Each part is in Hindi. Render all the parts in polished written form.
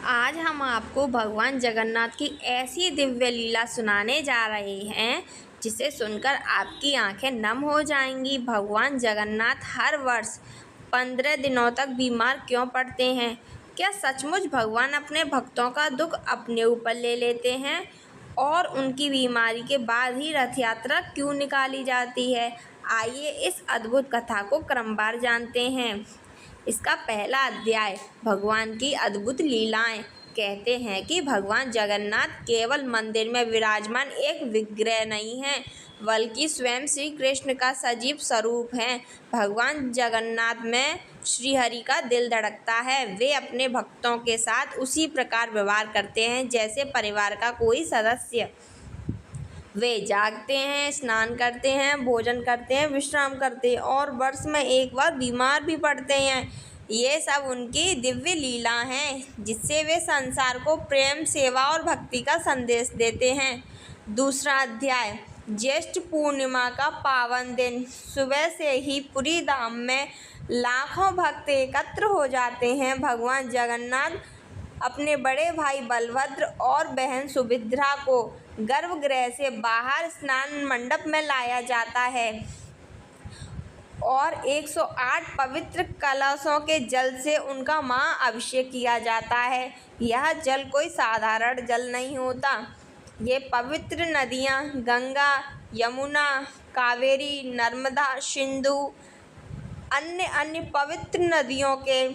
आज हम आपको भगवान जगन्नाथ की ऐसी दिव्य लीला सुनाने जा रहे हैं जिसे सुनकर आपकी आंखें नम हो जाएंगी। भगवान जगन्नाथ हर वर्ष 15 दिनों तक बीमार क्यों पड़ते हैं? क्या सचमुच भगवान अपने भक्तों का दुख अपने ऊपर ले लेते हैं? और उनकी बीमारी के बाद ही रथ यात्रा क्यों निकाली जाती है? आइए इस अद्भुत कथा को क्रमवार जानते हैं। इसका पहला अध्याय, भगवान की अद्भुत लीलाएं। कहते हैं कि भगवान जगन्नाथ केवल मंदिर में विराजमान एक विग्रह नहीं हैं, बल्कि स्वयं श्री कृष्ण का सजीव स्वरूप हैं। भगवान जगन्नाथ में श्रीहरि का दिल धड़कता है। वे अपने भक्तों के साथ उसी प्रकार व्यवहार करते हैं जैसे परिवार का कोई सदस्य। वे जागते हैं, स्नान करते हैं, भोजन करते हैं, विश्राम करते हैं और वर्ष में एक बार बीमार भी पड़ते हैं। ये सब उनकी दिव्य लीला हैं जिससे वे संसार को प्रेम, सेवा और भक्ति का संदेश देते हैं। दूसरा अध्याय, ज्येष्ठ पूर्णिमा का पावन दिन। सुबह से ही पुरी धाम में लाखों भक्त एकत्र हो जाते हैं। भगवान जगन्नाथ अपने बड़े भाई बलभद्र और बहन सुभद्रा को गर्भगृह से बाहर स्नान मंडप में लाया जाता है और 108 पवित्र कलशों के जल से उनका महाअभिषेक किया जाता है। यह जल कोई साधारण जल नहीं होता। ये पवित्र नदियाँ गंगा, यमुना, कावेरी, नर्मदा, सिंधु, अन्य पवित्र नदियों के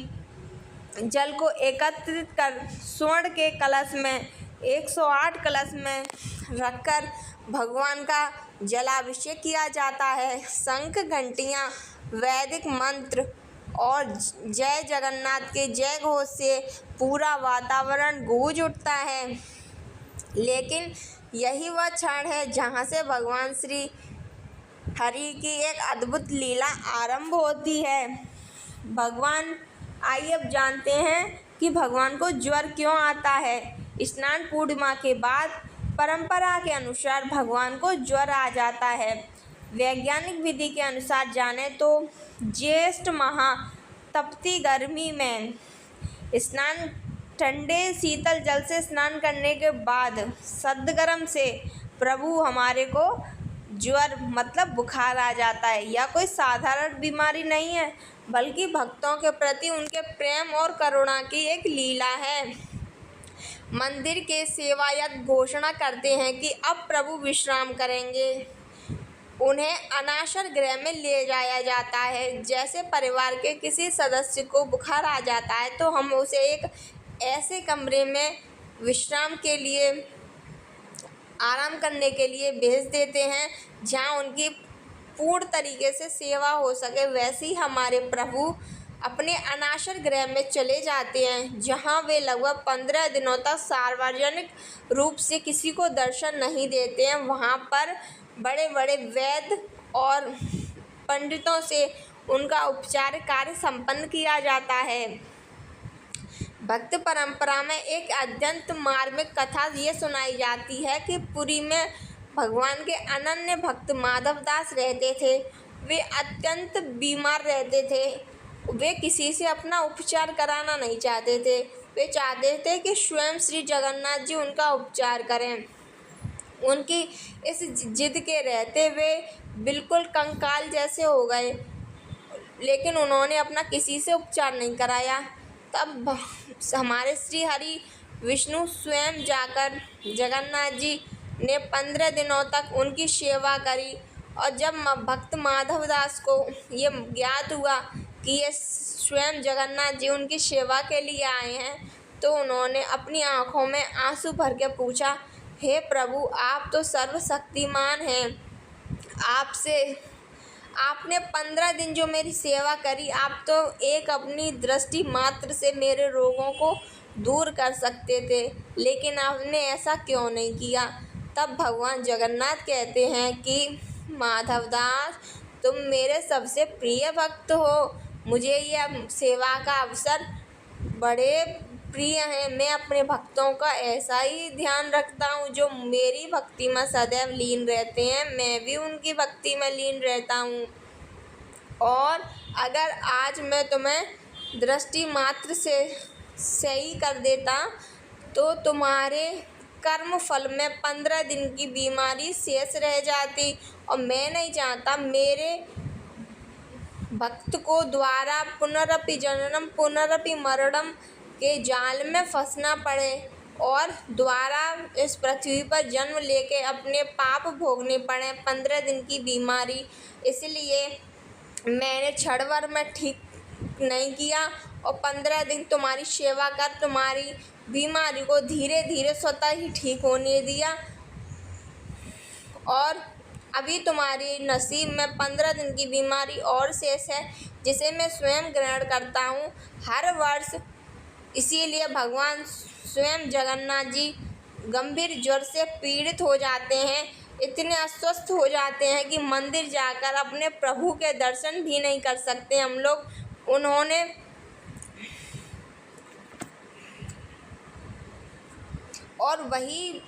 जल को एकत्रित कर स्वर्ण के कलश में 108 कलश में रखकर भगवान का जलाभिषेक किया जाता है। शंख, घंटियाँ, वैदिक मंत्र और जय जगन्नाथ के जय घोष से पूरा वातावरण गूंज उठता है। लेकिन यही वह क्षण है जहाँ से भगवान श्री हरि की एक अद्भुत लीला आरंभ होती है। आइए अब जानते हैं कि भगवान को ज्वर क्यों आता है। स्नान पूर्णिमा के बाद परंपरा के अनुसार भगवान को ज्वर आ जाता है। वैज्ञानिक विधि के अनुसार जाने तो ज्येष्ठ माह तपती गर्मी में स्नान, ठंडे शीतल जल से स्नान करने के बाद सद्गर्म से प्रभु हमारे को ज्वर मतलब बुखार आ जाता है। यह कोई साधारण बीमारी नहीं है, बल्कि भक्तों के प्रति उनके प्रेम और करुणा की एक लीला है। मंदिर के सेवायत घोषणा करते हैं कि अब प्रभु विश्राम करेंगे। उन्हें अनासर गृह में ले जाया जाता है। जैसे परिवार के किसी सदस्य को बुखार आ जाता है तो हम उसे एक ऐसे कमरे में विश्राम के लिए, आराम करने के लिए भेज देते हैं जहां उनकी पूर्ण तरीके से सेवा हो सके। वैसे ही हमारे प्रभु अपने अनासर गृह में चले जाते हैं जहां वे लगभग 15 दिनों तक सार्वजनिक रूप से किसी को दर्शन नहीं देते हैं। वहां पर बड़े बड़े वैद्य और पंडितों से उनका उपचार कार्य संपन्न किया जाता है। भक्त परंपरा में एक अत्यंत मार्मिक कथा ये सुनाई जाती है कि पुरी में भगवान के अनन्य भक्त माधव दास रहते थे। वे अत्यंत बीमार रहते थे। वे किसी से अपना उपचार कराना नहीं चाहते थे। वे चाहते थे कि स्वयं श्री जगन्नाथ जी उनका उपचार करें। उनकी इस जिद के रहते वे बिल्कुल कंकाल जैसे हो गए, लेकिन उन्होंने अपना किसी से उपचार नहीं कराया। तब हमारे श्री हरि विष्णु स्वयं जाकर जगन्नाथ जी ने 15 दिनों तक उनकी सेवा करी। और जब भक्त माधव दास को ये ज्ञात हुआ कि ये स्वयं जगन्नाथ जी उनकी सेवा के लिए आए हैं, तो उन्होंने अपनी आंखों में आंसू भर के पूछा, हे प्रभु, आप तो सर्वशक्तिमान हैं। आपने 15 दिन जो मेरी सेवा करी, आप तो एक अपनी दृष्टि मात्र से मेरे रोगों को दूर कर सकते थे, लेकिन आपने ऐसा क्यों नहीं किया। तब भगवान जगन्नाथ कहते हैं कि माधव दास, तुम मेरे सबसे प्रिय भक्त हो। मुझे यह सेवा का अवसर बड़े प्रिय है। मैं अपने भक्तों का ऐसा ही ध्यान रखता हूँ जो मेरी भक्ति में सदैव लीन रहते हैं। मैं भी उनकी भक्ति में लीन रहता हूँ। और अगर आज मैं तुम्हें दृष्टि मात्र से सही कर देता तो तुम्हारे कर्म फल में 15 दिन की बीमारी शेष रह जाती, और मैं नहीं चाहता मेरे भक्त को द्वारा पुनरपि जननम पुनरपि मरणम के जाल में फंसना पड़े और दोबारा इस पृथ्वी पर जन्म लेके अपने पाप भोगने पड़े। 15 दिन की बीमारी, इसलिए मैंने क्षण भर में ठीक नहीं किया और 15 दिन तुम्हारी सेवा कर तुम्हारी बीमारी को धीरे धीरे स्वतः ही ठीक होने दिया, और अभी तुम्हारी नसीब में 15 दिन की बीमारी और शेष है, जिसे मैं स्वयं ग्रहण करता हूँ हर वर्ष। इसीलिए भगवान स्वयं जगन्नाथ जी गंभीर ज्वर से पीड़ित हो जाते हैं, इतने अस्वस्थ हो जाते हैं कि मंदिर जाकर अपने प्रभु के दर्शन भी नहीं कर सकते हम लोग। उन्होंने और वही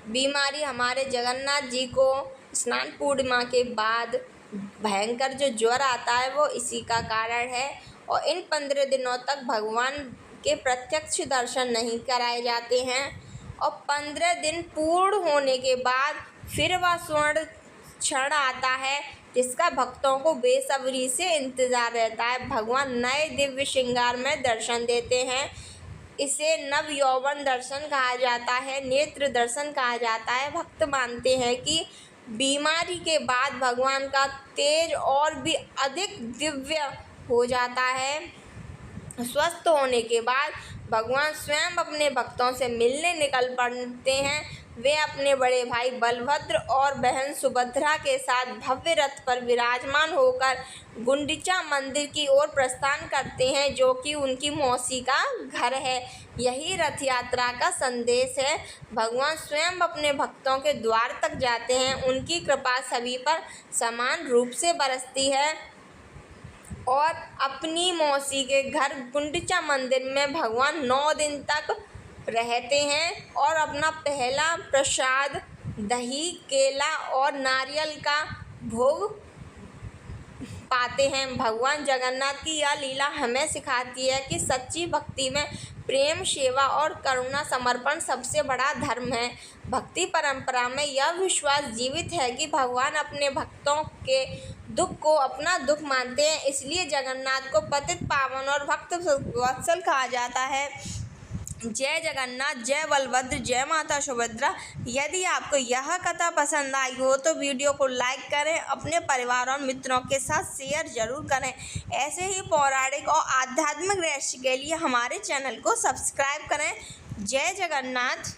बीमारी हमारे जगन्नाथ जी को स्नान पूर्णिमा के बाद भयंकर जो ज्वर आता है वो इसी का कारण है, और इन 15 दिनों तक भगवान के प्रत्यक्ष दर्शन नहीं कराए जाते हैं, और 15 दिन पूर्ण होने के बाद फिर वह स्वर्ण क्षण आता है जिसका भक्तों को बेसब्री से इंतज़ार रहता है। भगवान नए दिव्य श्रृंगार में दर्शन देते हैं, इसे नव यौवन दर्शन कहा जाता है, नेत्र दर्शन कहा जाता है। भक्त मानते हैं कि बीमारी के बाद भगवान का तेज और भी अधिक दिव्य हो जाता है। स्वस्थ होने के बाद भगवान स्वयं अपने भक्तों से मिलने निकल पड़ते हैं। वे अपने बड़े भाई बलभद्र और बहन सुभद्रा के साथ भव्य रथ पर विराजमान होकर गुंडिचा मंदिर की ओर प्रस्थान करते हैं, जो कि उनकी मौसी का घर है। यही रथ यात्रा का संदेश है। भगवान स्वयं अपने भक्तों के द्वार तक जाते हैं, उनकी कृपा सभी पर समान रूप से बरसती है, और अपनी मौसी के घर गुंडिचा मंदिर में भगवान 9 दिन तक रहते हैं और अपना पहला प्रसाद दही, केला और नारियल का भोग पाते हैं। भगवान जगन्नाथ की यह लीला हमें सिखाती है कि सच्ची भक्ति में प्रेम, सेवा और करुणा समर्पण सबसे बड़ा धर्म है। भक्ति परंपरा में यह विश्वास जीवित है कि भगवान अपने भक्तों के दुख को अपना दुख मानते हैं, इसलिए जगन्नाथ को पतित पावन और भक्त वत्सल कहा जाता है। जय जगन्नाथ, जय बलभद्र, जय माता सुभद्रा। यदि आपको यह कथा पसंद आई हो तो वीडियो को लाइक करें, अपने परिवार और मित्रों के साथ शेयर जरूर करें। ऐसे ही पौराणिक और आध्यात्मिक रहस्य के लिए हमारे चैनल को सब्सक्राइब करें। जय जगन्नाथ।